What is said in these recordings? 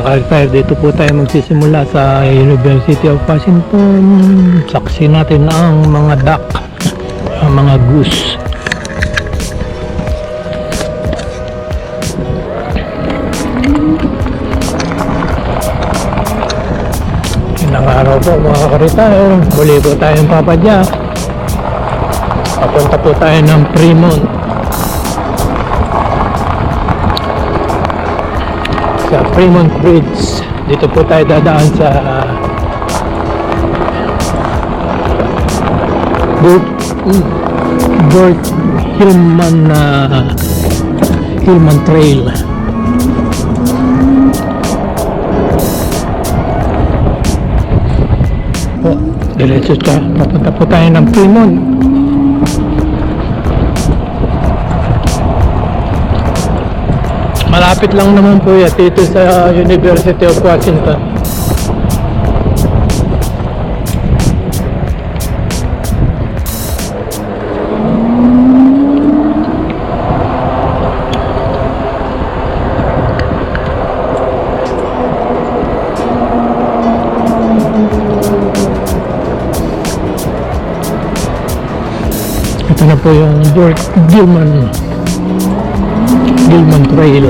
ka-retire, dito po tayo magsisimula sa University of Washington. Saksi natin ang mga duck, ang mga goose. Ilang araw po mga ka-retire, muli po tayong papadya. Papunta po tayo ng FREMONT. Sa FREMONT Bridge, dito po tayo dadaan sa Hillman Trail. Diretso ka, papunta po tayo ng FREMONT. Malapit lang naman po yan dito sa University of Washington. Ito na po yung Gilman Trail.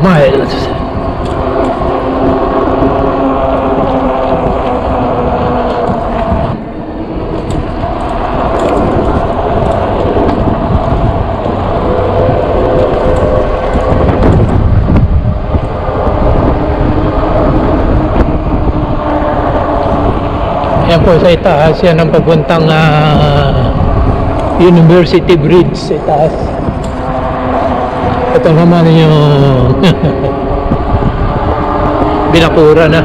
miles. Yan po sa itaas, yan ang papuntang University Bridge sa itaas. Ito naman yung binakura na.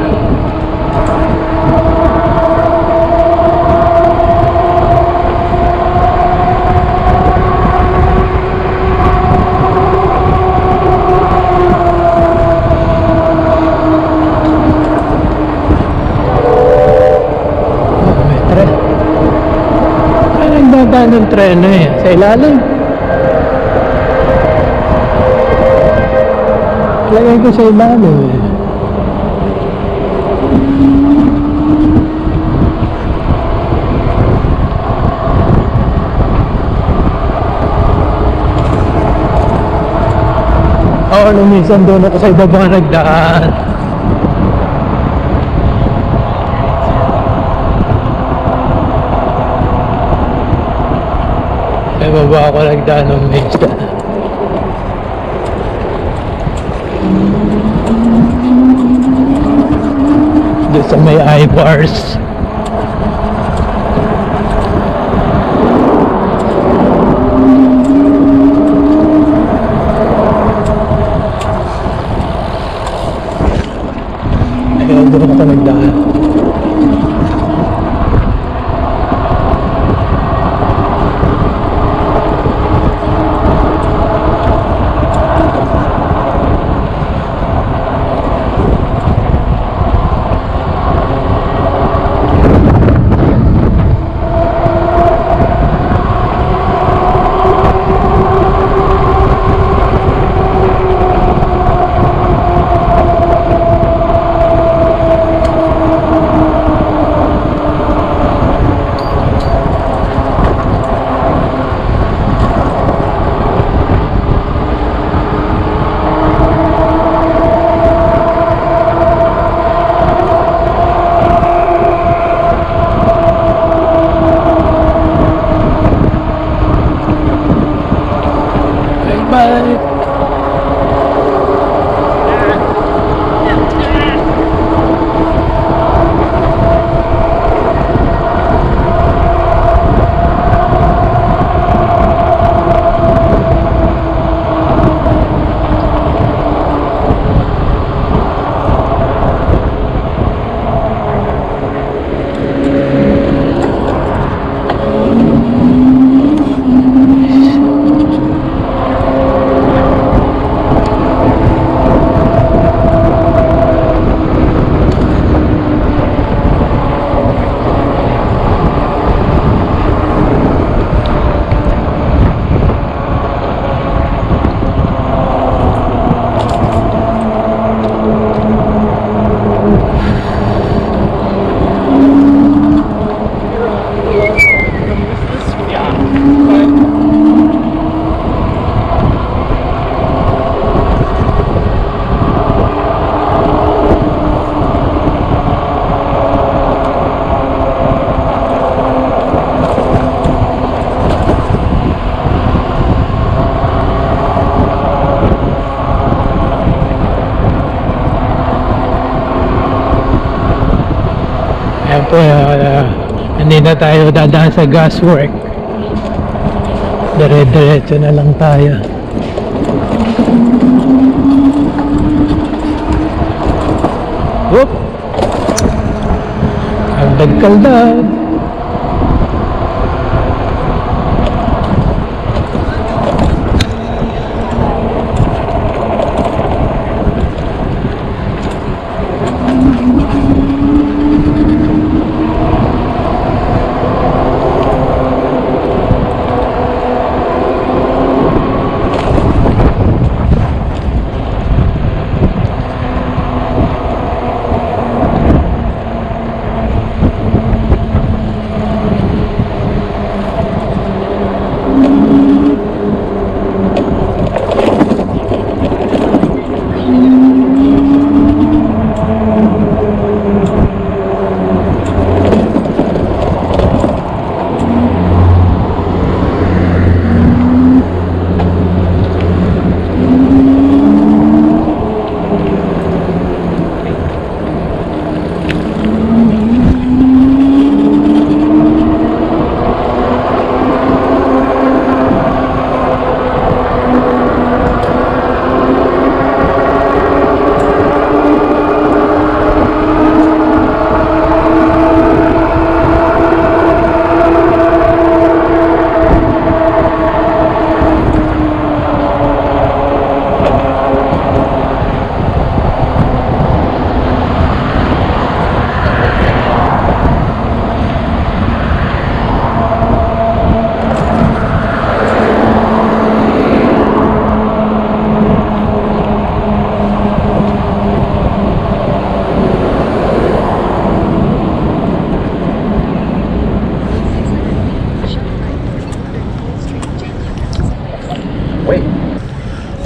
May tren. Ay, nagdadaan ng tren na eh. Sa ilalim. Lagay ko sa ilalim eh. Oo, minsan doon ako sa ibaba nagdaan. Sa ibaba ako nagdaan ng minsan. Doon sa may I-bars. doon ako nagdaan. Bye. Ayan po, hindi na tayo dadaan sa gas work. Dire-diretso na lang tayo. Whoop! Kaldag-kaldag.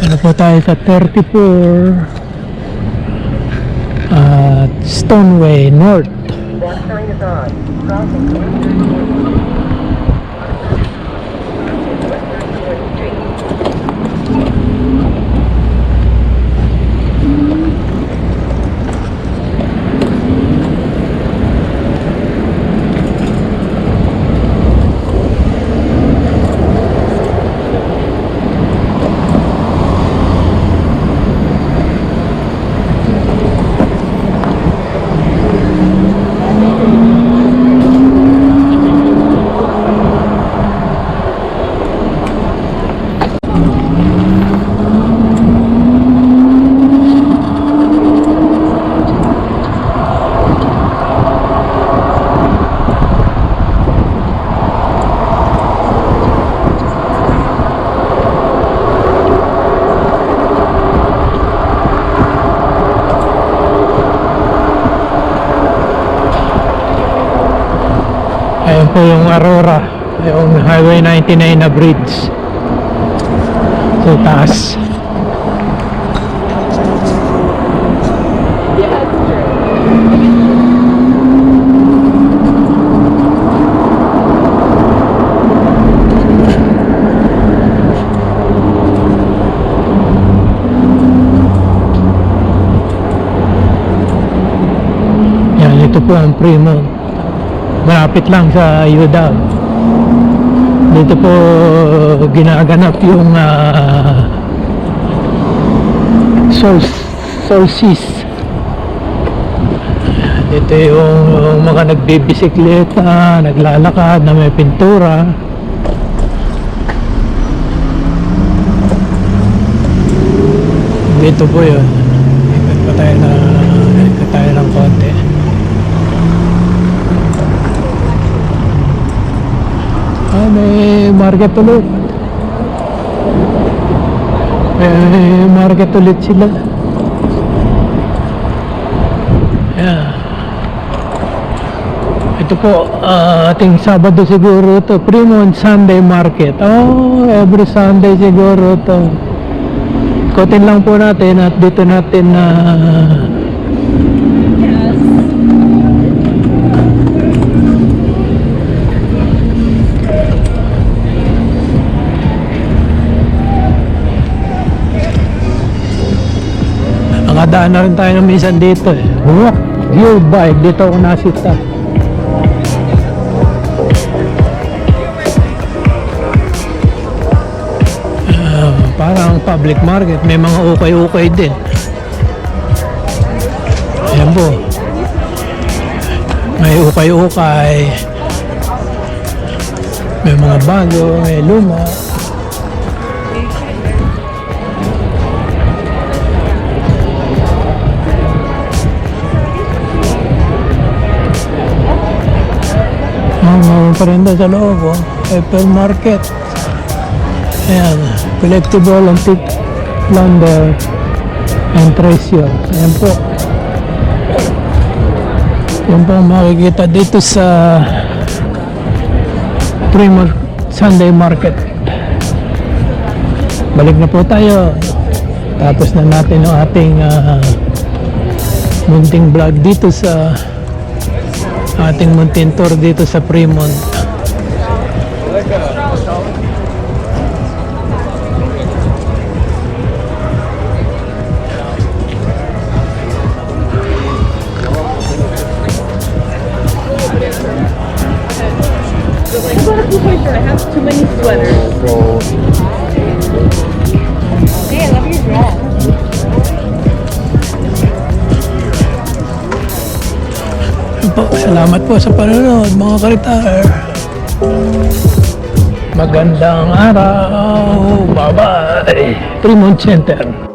Ano po tayo sa 34 at Stoneway North. That sign is on. Crossing. po yung Aurora, yung Highway 99 na bridge. So taas. Yan, ito po ang FREMONT. Malapit lang sa UDAV. Dito po ginaganap yung solstice. Dito yung mga nagbibisikleta, naglalakad na may pintura. Dito po yun. Ikot pa tayo ng konti. May market ulit. May market ulit sila. Yeah. Ito po, ating Sabado siguro to, FREMONT Sunday Market. Oh, every Sunday siguro to. Ikotin lang po natin at dito natin nakadaan na rin tayo ng minsan dito eh. Walk your bike. Dito ako nasita. Parang public market. May mga ukay-ukay din. Ayan po. May ukay-ukay. May mga bago. May luma. Mga parinda sa loob, oh. Apple Market. Ayan, collectible, antique, plunder, and treasure. Ayan po. Yan po ang makikita dito sa FREMONT Sunday Market. Balik na po tayo. Tapos na natin ang ating munting vlog dito sa ating munting tour dito sa FREMONT. I have too many sweaters. Hey, I love your dress. Po, salamat po sa panonood mga ka-retire. Magandang araw. Bye-bye. FREMONT Center.